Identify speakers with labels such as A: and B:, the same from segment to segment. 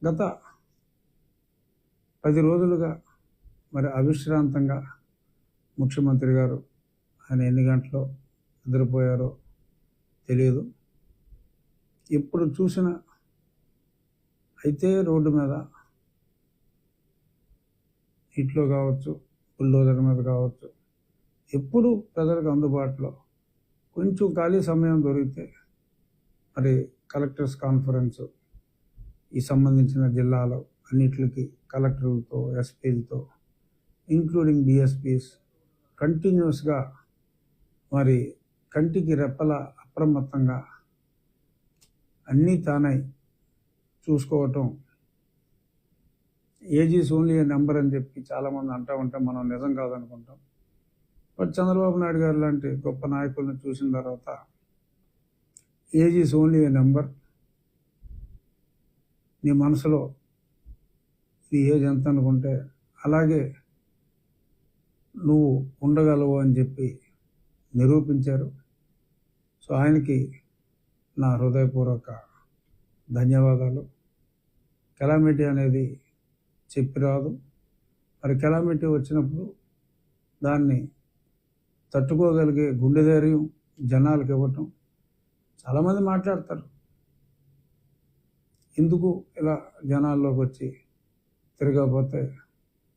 A: గత 10 రోజులుగా మరి అవిశ్రాంతంగా ముఖ్యమంత్రి గారు ఆయన ఎన్ని గంటలో నిద్రపోయారో తెలియదు. ఎప్పుడు చూసినా అయితే రోడ్డు మీద ఇంట్లో కావచ్చు, బుల్డోజర్ మీద కావచ్చు, ఎప్పుడు ప్రజలకు అందుబాటులో. కొంచెం ఖాళీ సమయం దొరికితే మరి కలెక్టర్స్ కాన్ఫరెన్స్ ఈ సంబంధించిన జిల్లాలో అన్నిటికి కలెక్టర్లతో, ఎస్పీలతో, ఇంక్లూడింగ్ డిఎస్పీస్ కంటిన్యూస్గా మరి కంటికి రెప్పల అప్రమత్తంగా అన్నీ తానై చూసుకోవటం. Age is only A number అని చెప్పి చాలామంది అంటూ ఉంటాం, మనం నిజం కాదనుకుంటాం. బట్ చంద్రబాబు నాయుడు గారు లాంటి గొప్ప నాయకులను చూసిన తర్వాత age is only A number, నీ మనసులో నీ ఏజ్ ఎంత అనుకుంటే అలాగే నువ్వు ఉండగలవు అని చెప్పి నిరూపించారు. సో ఆయనకి నా హృదయపూర్వక ధన్యవాదాలు. కెలామిటీ అనేది చెప్పిరాదు. మరి కెలామిటీ వచ్చినప్పుడు దాన్ని తట్టుకోగలిగే గుండె ధైర్యం జనాలకు ఇవ్వటం. చాలామంది మాట్లాడతారు, ఎందుకు ఇలా జనాల్లోకి వచ్చి తిరగకపోతే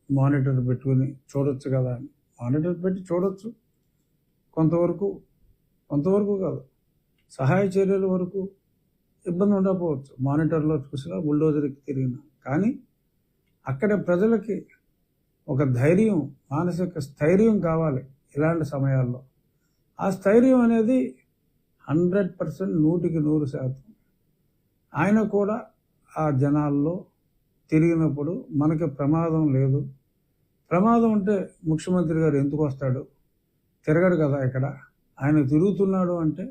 A: మానిటర్ పెట్టుకుని చూడొచ్చు కదా అని. మానిటర్ పెట్టి చూడొచ్చు కొంతవరకు కాదు, సహాయ చర్యల వరకు ఇబ్బంది ఉండకపోవచ్చు. మానిటర్లో చూసినా, బుల్డోజర్కి తిరిగినా. కానీ అక్కడ ప్రజలకి ఒక ధైర్యం, మానసిక స్థైర్యం కావాలి ఇలాంటి సమయాల్లో. ఆ స్థైర్యం అనేది 100%, 100% ఆయన కూడా ఆ జనాల్లో తిరిగినప్పుడు మనకి ప్రమాదం లేదు. ప్రమాదం ఉంటే ముఖ్యమంత్రి గారు ఎందుకు వస్తాడు? తిరగడు కదా ఇక్కడ. ఆయన తిరుగుతున్నాడు అంటే,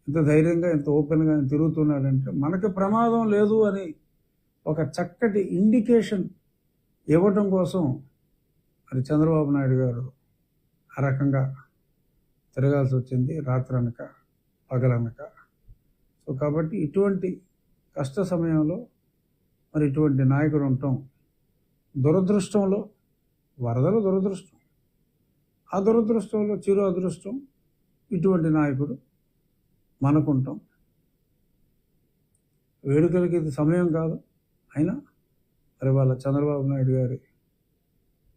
A: ఇంత ధైర్యంగా, ఇంత ఓపెన్గా ఆయన తిరుగుతున్నాడంటే మనకి ప్రమాదం లేదు అని ఒక చక్కటి ఇండికేషన్ ఇవ్వటం కోసం మరి చంద్రబాబు నాయుడు గారు ఆ రకంగా తిరగాల్సి వచ్చింది, రాత్రనక పగలనక. సో కాబట్టి ఇటువంటి కష్ట సమయంలో మరి ఇటువంటి నాయకుడు ఉండటం దురదృష్టంలో, వరదలు దురదృష్టం, ఆ దురదృష్టంలో చిరు అదృష్టం ఇటువంటి నాయకుడు మనకుంటాం. వేడుకలకి ఇది సమయం కాదు. అయినా మరి వాళ్ళ చంద్రబాబు నాయుడు గారి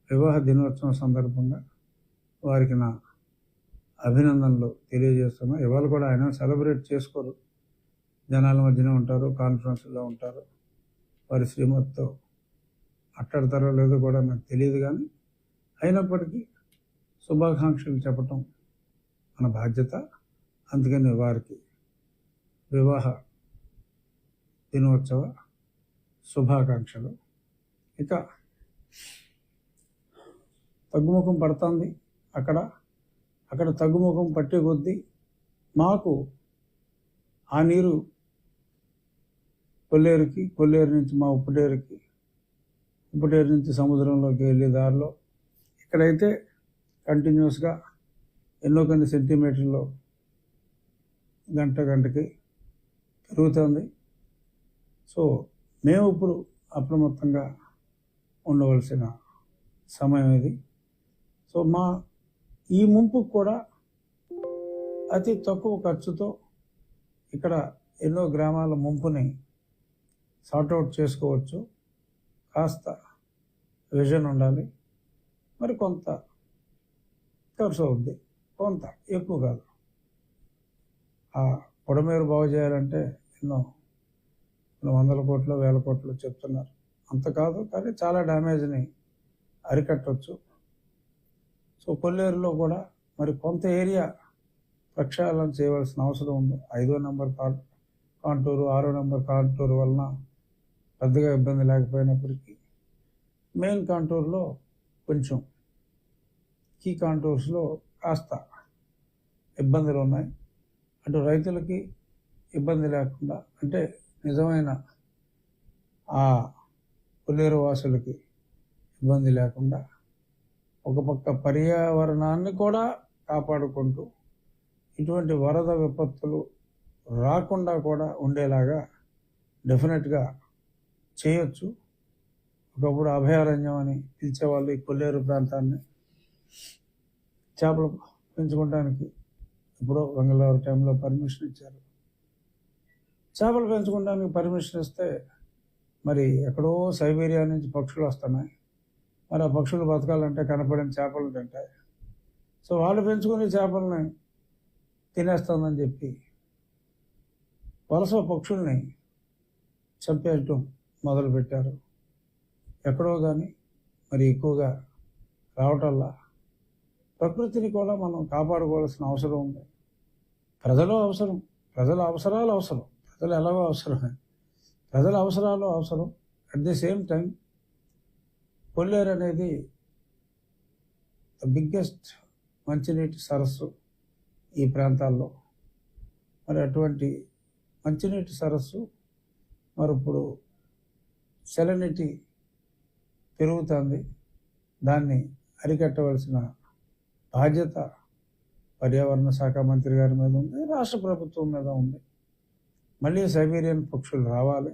A: వివాహ దినోత్సవం సందర్భంగా వారికి నా అభినందనలు తెలియజేస్తున్నా. ఇవాళ కూడా ఆయన సెలబ్రేట్ చేసుకోరు, జనాల మధ్యనే ఉంటారు, కాన్ఫరెన్స్లో ఉంటారు. వారి శ్రీమతితో మాట్లాడతారో లేదో కూడా నాకు తెలియదు. కానీ అయినప్పటికీ శుభాకాంక్షలు చెప్పటం మన బాధ్యత. అందుకని వారికి వివాహ దినోత్సవ శుభాకాంక్షలు. ఇక తగ్గుముఖం పడుతుంది అక్కడ తగ్గుముఖం పట్టే కొద్దీ మాకు ఆ నీరు కొల్లేరు నుంచి మా ఉప్పుటేరు నుంచి సముద్రంలోకి వెళ్ళే దారిలో ఇక్కడైతే కంటిన్యూస్గా ఎన్నో కొన్ని సెంటీమీటర్లు గంటకి పెరుగుతుంది. సో మేము ఇప్పుడు అప్రమత్తంగా ఉండవలసిన సమయం ఇది. సో మా ఈ ముంపుకు కూడా అతి తక్కువ ఖర్చుతో ఇక్కడ ఎన్నో గ్రామాల ముంపుని సార్ట్అవుట్ చేసుకోవచ్చు. కాస్త విజన్ ఉండాలి, మరి కొంత ఖర్చు అవుద్ది, కొంత ఎక్కువ కాదు. ఆ పొడమేరు బాగు చేయాలంటే ఎన్నో వందల కోట్లు, వేల కోట్లు చెప్తున్నారు. అంత కాదు, కానీ చాలా డ్యామేజ్ని అరికట్టవచ్చు. సో కొల్లేరులో కూడా మరి కొంత ఏరియా ప్రక్షాళన చేయవలసిన అవసరం ఉంది. 5వ నెంబర్ కాంటూరు, 6వ నెంబర్ కాంటూరు వలన పెద్దగా ఇబ్బంది లేకపోయినప్పటికీ మెయిన్ కాంటూర్లో కొంచెం, కీ కాంటూర్స్లో కాస్త ఇబ్బందులు ఉన్నాయి. అటు రైతులకి ఇబ్బంది లేకుండా, అంటే నిజమైన ఆ కొల్లేరు వాసులకి ఇబ్బంది లేకుండా, ఒక పక్క పర్యావరణాన్ని కూడా కాపాడుకుంటూ ఇటువంటి వరద విపత్తులు రాకుండా కూడా ఉండేలాగా డెఫినెట్గా చేయొచ్చు. ఒకప్పుడు అభయారణ్యం అని పిలిచేవాళ్ళు ఈ కొల్లేరు ప్రాంతాన్ని. చేపలు పెంచుకోవడానికి ఇప్పుడు వెంగళూరు టైంలో పర్మిషన్ ఇచ్చారు. చేపలు పెంచుకోవడానికి పర్మిషన్ ఇస్తే మరి ఎక్కడో సైబీరియా నుంచి పక్షులు వస్తున్నాయి. మరి ఆ పక్షులు బతకాలంటే కనపడిన చేపలు తింటాయి. సో వాళ్ళు పెంచుకునే చేపలని తినేస్తుందని చెప్పి వలస పక్షుల్ని చంపేయటం మొదలుపెట్టారు. ఎక్కడో కానీ మరి ఎక్కువగా రావటల్లా ప్రకృతిని కూడా మనం కాపాడుకోవాల్సిన అవసరం ఉంది. ప్రజల అవసరాలు అవసరం, ప్రజలు ఎలాగో అవసరమే, ప్రజల అవసరాలు అవసరం. అట్ ది సేమ్ టైం కొల్లేరు అనేది ద బిగ్గెస్ట్ మంచినీటి సరస్సు ఈ ప్రాంతాల్లో. మరి అటువంటి మంచినీటి సరస్సు మరి ఇప్పుడు సెలనిటీ పెరుగుతుంది. దాన్ని అరికట్టవలసిన బాధ్యత పర్యావరణ శాఖ మంత్రి గారి మీద ఉంది, రాష్ట్ర ప్రభుత్వం మీద ఉంది. మళ్ళీ సైబీరియన్ పక్షులు రావాలి,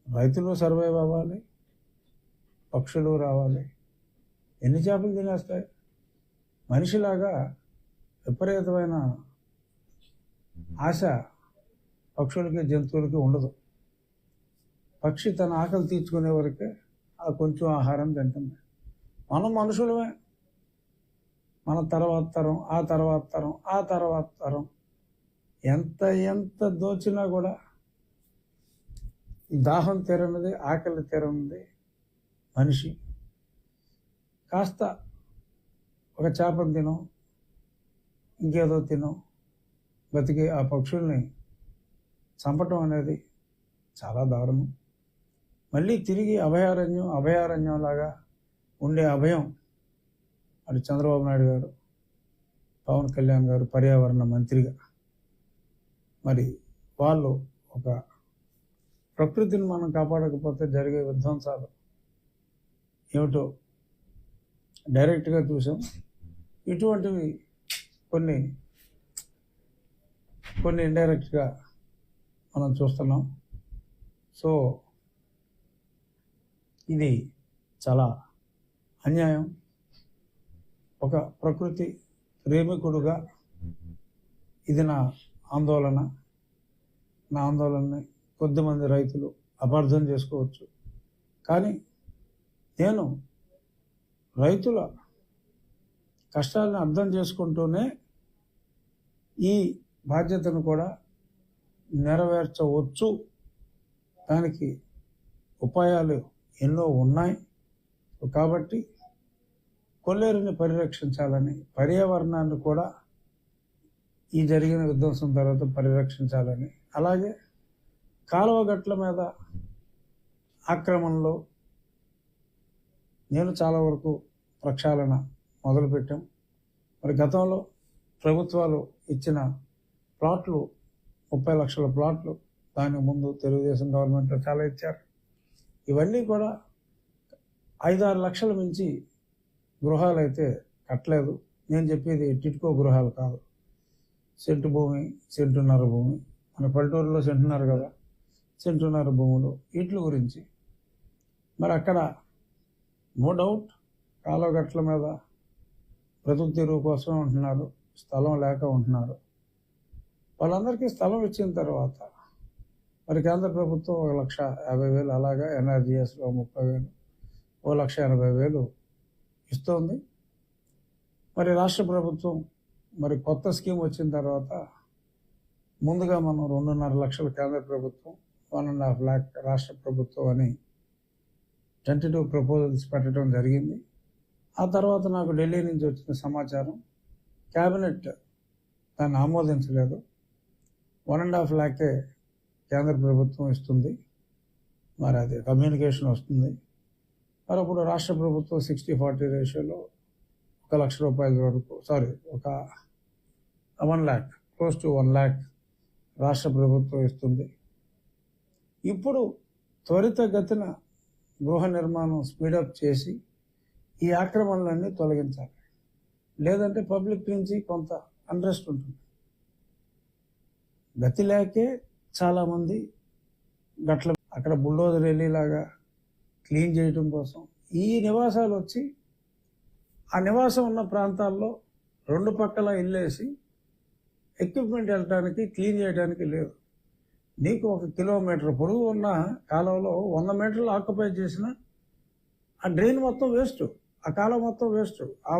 A: రైతులు సర్వైవ్ అవ్వాలి, పక్షులు రావాలి. ఎన్ని చేపలు తినేస్తాయి? మనిషిలాగా విపరీతమైన ఆశ పక్షులకి జంతువులకి ఉండదు. పక్షి తన ఆకలి తీర్చుకునే వరకే ఆ కొంచెం ఆహారం తింటుంది. మనం మనుషులమే. మన తర్వాత తరం, ఆ తర్వాత తరం, ఆ తర్వాత తరం ఎంత దోచినా కూడా దాహం తీరనిది, ఆకలి తీరనిది మనిషి. కాస్త ఒక చేపను తినం, ఇంకేదో తినం, బతికి ఆ పక్షుల్ని చంపటం అనేది చాలా దారుణం. మళ్ళీ తిరిగి అభయారణ్యంలాగా ఉండే అభయం అటు చంద్రబాబు నాయుడు గారు, పవన్ కళ్యాణ్ గారు పర్యావరణ మంత్రిగా మరి వాళ్ళు ఒక ప్రకృతిని మనం కాపాడకపోతే జరిగే విధ్వంసాలు ఏమిటో డైరెక్ట్గా చూసాం. ఇటువంటివి కొన్ని ఇండైరెక్ట్గా మనం చూస్తున్నాం. సో ఇది చాలా అన్యాయం. ఒక ప్రకృతి ప్రేమికుడుగా ఇది నా ఆందోళనని కొద్దిమంది రైతులు అపార్థం చేసుకోవచ్చు. కానీ నేను రైతుల కష్టాలను అర్థం చేసుకుంటూనే ఈ బాధ్యతను కూడా నెరవేర్చవచ్చు. దానికి ఉపాయాలు ఎన్నో ఉన్నాయి. కాబట్టి కొల్లేరుని పరిరక్షించాలని, పర్యావరణాన్ని కూడా ఈ జరిగిన విధ్వంసం తర్వాత పరిరక్షించాలని, అలాగే కాలువగట్ల మీద ఆక్రమణలో నేను చాలా వరకు ప్రక్షాళన మొదలుపెట్టాం. మరి గతంలో ప్రభుత్వాలు ఇచ్చిన ప్లాట్లు 30 లక్షల ప్లాట్లు, దాని ముందు తెలుగుదేశం గవర్నమెంట్లో చాలా ఇచ్చారు. ఇవన్నీ కూడా 5-6 లక్షల మించి గృహాలు అయితే కట్టలేదు. నేను చెప్పేది టిట్కో గృహాలు కాదు, సెంటు భూమి, సెంటున్నర భూమి. మన పల్లెటూరులో సెంటున్నర కదా, సెంటున్నర భూములు, వీటి గురించి. మరి అక్కడ నో డౌట్ కాలువగట్ల మీద బ్రతుకు తెరువు కోసం ఉంటున్నారు, స్థలం లేక ఉంటున్నారు. వాళ్ళందరికీ స్థలం ఇచ్చిన తర్వాత మరి కేంద్ర ప్రభుత్వం 1,50,000, అలాగా ఎన్ఆర్జీఎస్లో 30,000, 1,80,000 ఇస్తోంది. మరి రాష్ట్ర ప్రభుత్వం మరి కొత్త స్కీమ్ వచ్చిన తర్వాత ముందుగా మనం 2.5 లక్షలు కేంద్ర ప్రభుత్వం, 1.5 lakh రాష్ట్ర ప్రభుత్వం అని టెంటేటివ్ ప్రపోజల్స్ పెట్టడం జరిగింది. ఆ తర్వాత నాకు ఢిల్లీ నుంచి వచ్చిన సమాచారం, క్యాబినెట్ దాన్ని ఆమోదించలేదు. 1.5 lakh కేంద్ర ప్రభుత్వం ఇస్తుంది. మరి అది కమ్యూనికేషన్ వస్తుంది. మరి అప్పుడు రాష్ట్ర ప్రభుత్వం 60-40 రేషియోలో 1 లక్ష రూపాయల వరకు, ఒక 1 lakh, క్లోజ్ టు 1 lakh రాష్ట్ర ప్రభుత్వం ఇస్తుంది. ఇప్పుడు త్వరితగతిన గృహ నిర్మాణం స్పీడప్ చేసి ఈ ఆక్రమణలన్నీ తొలగించాలి. లేదంటే పబ్లిక్ నుంచి కొంత అన్రెస్ట్ ఉంటుంది. గతి లేకే చాలామంది గట్ల అక్కడ బుల్డోజర్ వెళ్ళేలాగా క్లీన్ చేయడం కోసం ఈ నివాసాలు వచ్చి ఆ నివాసం ఉన్న ప్రాంతాల్లో రెండు పక్కల ఇల్లేసి ఎక్విప్మెంట్ వెళ్ళడానికి క్లీన్ చేయడానికి లేదు. నీకు 1 కిలోమీటర్ పొడవు ఉన్న కాలంలో 100 మీటర్లు ఆక్యుపై చేసిన ఆ డ్రైన్ మొత్తం వేస్ట్, ఆ కాలం మొత్తం వేస్ట్. ఆ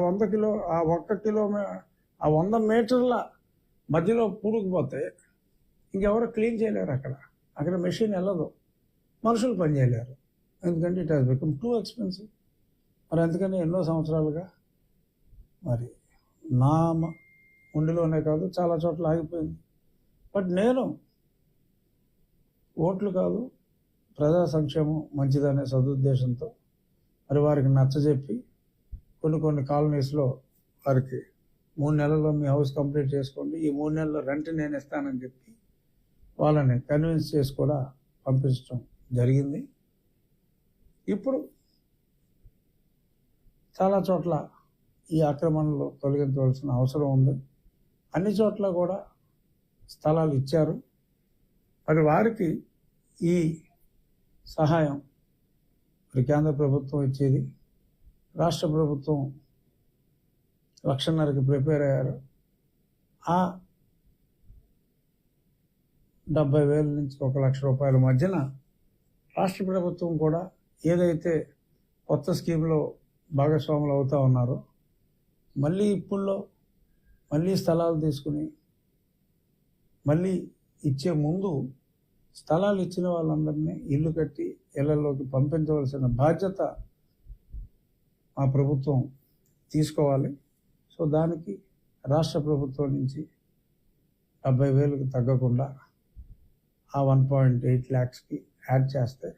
A: 100 మీటర్ల మధ్యలో పూడుకుపోతే ఇంకెవరు క్లీన్ చేయలేరు. అక్కడ మెషిన్ వెళ్ళదు, మనుషులు పని చేయలేరు. ఎందుకంటే it has become too expensive. మరి అందుకని ఎన్నో సంవత్సరాలుగా మరి నా ఉండిలోనే కాదు చాలా చోట్ల ఆగిపోయింది. బట్ నేను ఓట్లు కాదు, ప్రజా సంక్షేమం మంచిదనే సదుద్దేశంతో మరి వారికి నచ్చజెప్పి కొన్ని కాలనీస్లో వారికి 3 నెలల్లో మీ హౌస్ కంప్లీట్ చేసుకోండి, ఈ 3 నెలల్లో రెంట్ నేను ఇస్తానని చెప్పి వాళ్ళని కన్విన్స్ చేసి కూడా పంపించడం జరిగింది. ఇప్పుడు చాలా చోట్ల ఈ ఆక్రమణలు తొలగించవలసిన అవసరం ఉంది. అన్ని చోట్ల కూడా స్థలాలు ఇచ్చారు. మరి వారికి ఈ సహాయం మరి కేంద్ర ప్రభుత్వం ఇచ్చేది, రాష్ట్ర ప్రభుత్వం 1,50,000కి ప్రిపేర్ అయ్యారు. ఆ 70,000 నుంచి 1,00,000 రూపాయల మధ్యన రాష్ట్ర ప్రభుత్వం కూడా ఏదైతే కొత్త స్కీమ్లో భాగస్వాములు అవుతూ ఉన్నారో మళ్ళీ ఇప్పుడులో మళ్ళీ స్థలాలు తీసుకుని మళ్ళీ ఇచ్చే ముందు స్థలాలు ఇచ్చిన వాళ్ళందరినీ ఇల్లు కట్టి ఇళ్లలోకి పంపించవలసిన బాధ్యత మా ప్రభుత్వం తీసుకోవాలి. సో దానికి రాష్ట్ర ప్రభుత్వం నుంచి 70,000కి తగ్గకుండా ఆ 1.8 lakhsకి యాడ్ చేస్తే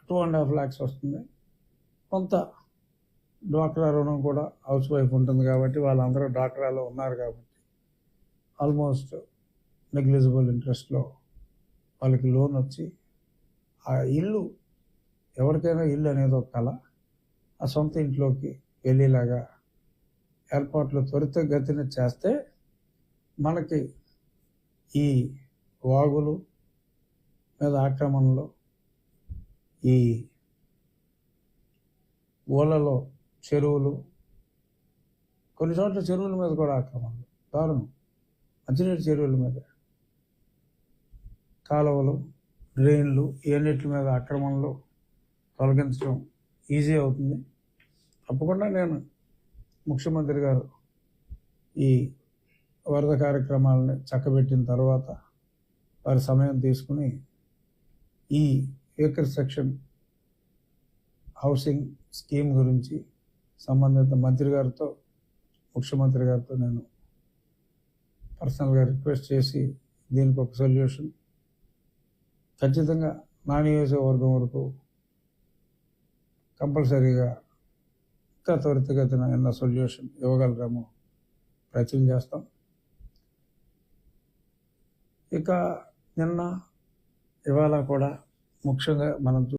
A: 2.5 lakhs వస్తుంది. కొంత డ్వాక్రా రుణం కూడా హౌస్ వైఫ్ ఉంటుంది కాబట్టి వాళ్ళందరూ డ్వాక్రాలో ఉన్నారు కాబట్టి ఆల్మోస్ట్ నెగ్లిజిబుల్ ఇంట్రెస్ట్లో వాళ్ళకి లోన్ వచ్చి ఆ ఇల్లు, ఎవరికైనా ఇల్లు అనేది ఒక కళ, ఆ సొంత ఇంట్లోకి వెళ్ళేలాగా ఏర్పాట్లు త్వరితగతిన చేస్తే మనకి ఈ వాగులు మీద ఆక్రమణలు, ఈ ఊళ్ళలో చెరువులు, కొన్ని చోట్ల చెరువుల మీద కూడా ఆక్రమణలు, దారుణం. మంచినీటి చెరువుల మీద, కాలువలు, డ్రైన్లు, ఇవన్నిటి మీద ఆక్రమణలు తొలగించడం ఈజీ అవుతుంది. తప్పకుండా నేను ముఖ్యమంత్రి గారు ఈ వరద కార్యక్రమాలని చక్కబెట్టిన తర్వాత వారి సమయం తీసుకుని ఈ ఏకర్ సెక్షన్ హౌసింగ్ స్కీమ్ గురించి సంబంధిత మంత్రి గారితో, ముఖ్యమంత్రి గారితో నేను పర్సనల్గా రిక్వెస్ట్ చేసి దీనికి ఒక సొల్యూషన్ ఖచ్చితంగా నా నియోజకవర్గం వరకు కంపల్సరీగా ఇంకా త్వరితగతిన ఏదైనా సొల్యూషన్ ఇవ్వగలరేమో ప్రయత్నం చేస్తాం. ఇక నిన్న ఇవాళ కూడా ముఖ్యంగా మనం